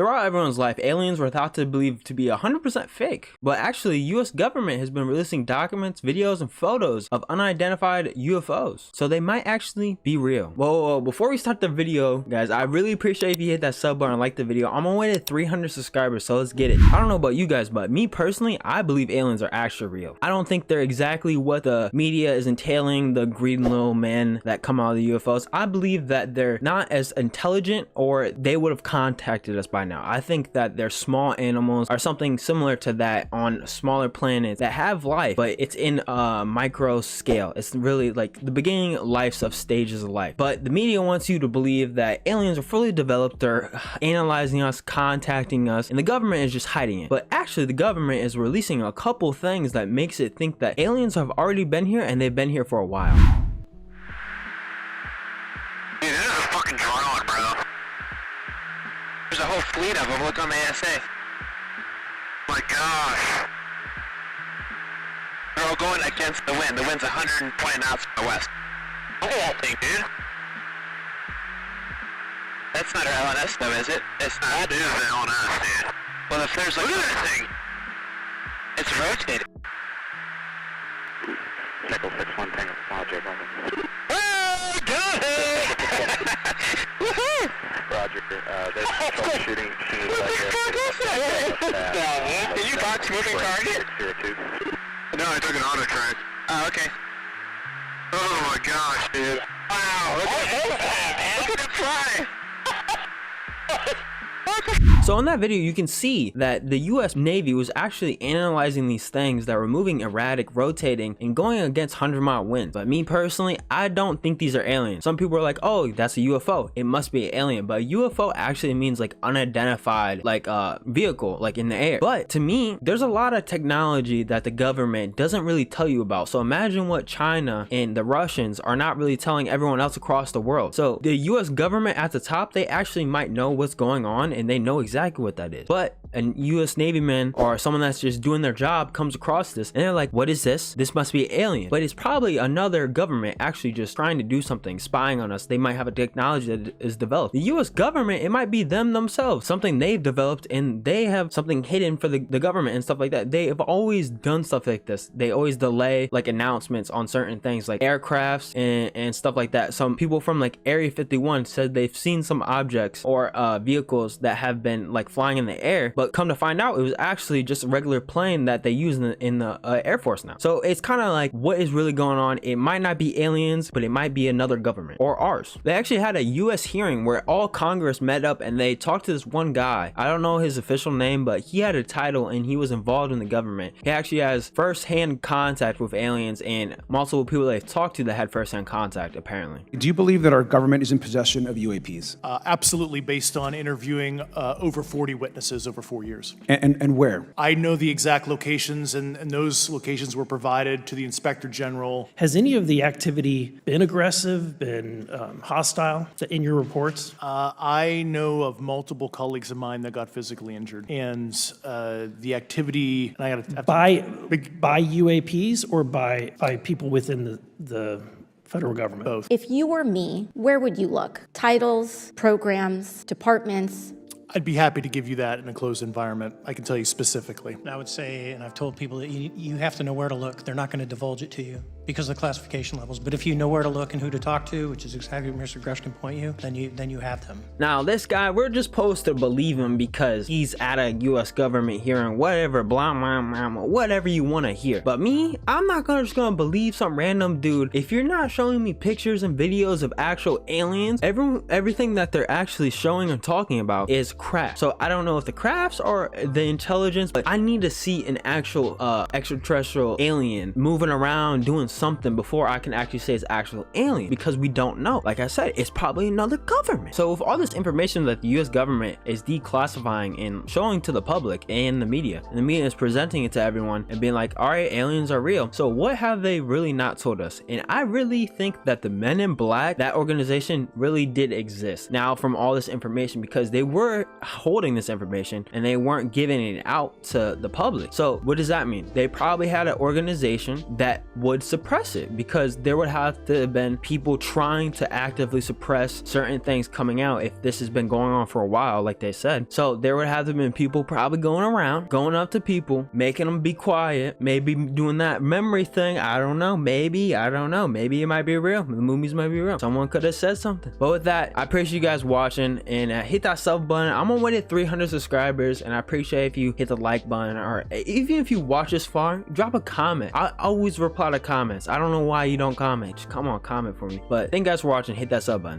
Throughout everyone's life, aliens were thought to believe to be 100% fake, but actually US government has been releasing documents, videos, and photos of unidentified UFOs, so they might actually be real. Whoa, before we start the video, guys, I really appreciate if you hit that sub button and like the video. I'm on my way to 300 subscribers, so let's get it. I don't know about you guys, but me personally, I believe aliens are actually real. I don't think they're exactly what the media is entailing, the green little men that come out of the UFOs. I believe that they're not as intelligent, or they would have contacted us by now. I think that they're small animals or something similar to that on smaller planets that have life, but it's in a micro scale. It's really like the beginning lives of stages of life. But the media wants you to believe that aliens are fully developed, they're analyzing us, contacting us, and the government is just hiding it. But actually the government is releasing a couple things that makes it think that aliens have already been here, and they've been here for a while. Dude, this is a fucking drone, bro. There's a whole fleet of them. Look on the ASA. My gosh. They're all going against the wind. The wind's 120 knots from the west. Look at that thing, dude. That's not our LNS though, is it? It's not. That is the LNS, dude. Well, if there's like... Look at that thing! It's rotating. Nickel 6-1 Tango Project on the... Oh, got it! Woohoo! Roger, there's troubleshooting. What the fuck is that? Did you box moving target? No, I took an auto track. Oh, okay. Oh my gosh, dude. Wow, look at that, man. Look at it fly. So in that video, you can see that the US Navy was actually analyzing these things that were moving erratic, rotating, and going against 100-mile winds. But me personally, I don't think these are aliens. Some people are like, oh, that's a UFO. It must be an alien. But UFO actually means like unidentified, like vehicle, like in the air. But to me, there's a lot of technology that the government doesn't really tell you about. So imagine what China and the Russians are not really telling everyone else across the world. So the US government at the top, they actually might know what's going on, and they know exactly what that is. But a US Navy man or someone that's just doing their job comes across this and they're like, what is this? This must be an alien. But it's probably another government actually just trying to do something, spying on us. They might have a technology that is developed. The US government, it might be them themselves, something they've developed, and they have something hidden for the government and stuff like that. They have always done stuff like this. They always delay like announcements on certain things like aircrafts and stuff like that. Some people from like Area 51 said they've seen some objects or vehicles that have been like flying in the air, but come to find out it was actually just a regular plane that they use in the Air Force now. So it's kind of like, what is really going on? It might not be aliens, but it might be another government or ours. They actually had a US hearing where all Congress met up and they talked to this one guy. I don't know his official name, but he had a title and he was involved in the government. He actually has first-hand contact with aliens, and multiple people they've talked to that had first-hand contact apparently. Do you believe that our government is in possession of UAPs? Absolutely, based on interviewing over 40 witnesses over 4 years. And where? I know the exact locations, and those locations were provided to the Inspector General. Has any of the activity been aggressive, been hostile in your reports? I know of multiple colleagues of mine that got physically injured, and the activity. And I got by UAPs or by people within the federal government? Both. If you were me, where would you look? Titles, programs, departments? I'd be happy to give you that in a closed environment. I can tell you specifically. I would say, and I've told people that you have to know where to look. They're not going to divulge it to you because of the classification levels. But if you know where to look and who to talk to, which is exactly where Mr. Grush can point you, then you have them. Now this guy, we're just supposed to believe him because he's at a US government hearing, whatever, blah, blah, blah, blah, whatever you want to hear. But me, I'm not just gonna believe some random dude. If you're not showing me pictures and videos of actual aliens, everything that they're actually showing or talking about is crap. So I don't know if the crafts or the intelligence, but I need to see an actual extraterrestrial alien moving around doing something before I can actually say it's actual alien, because we don't know. Like I said, it's probably another government. So with all this information that the US government is declassifying and showing to the public and the media is presenting it to everyone and being like, all right, aliens are real. So what have they really not told us? And I really think that the Men in Black, that organization, really did exist now from all this information, because they were holding this information and they weren't giving it out to the public. So what does that mean? They probably had an organization that would support suppress it, because there would have to have been people trying to actively suppress certain things coming out if this has been going on for a while, like they said. So there would have to have been people probably going around, going up to people, making them be quiet, maybe doing that memory thing. I don't know. Maybe it might be real. The movies might be real. Someone could have said something. But with that, I appreciate you guys watching, and hit that sub button. I'm on way to 300 subscribers, and I appreciate if you hit the like button, or even if you watch this far, drop a comment. I always reply to comments. I don't know why you don't comment. Just come on, comment for me. But thank you guys for watching. Hit that sub button.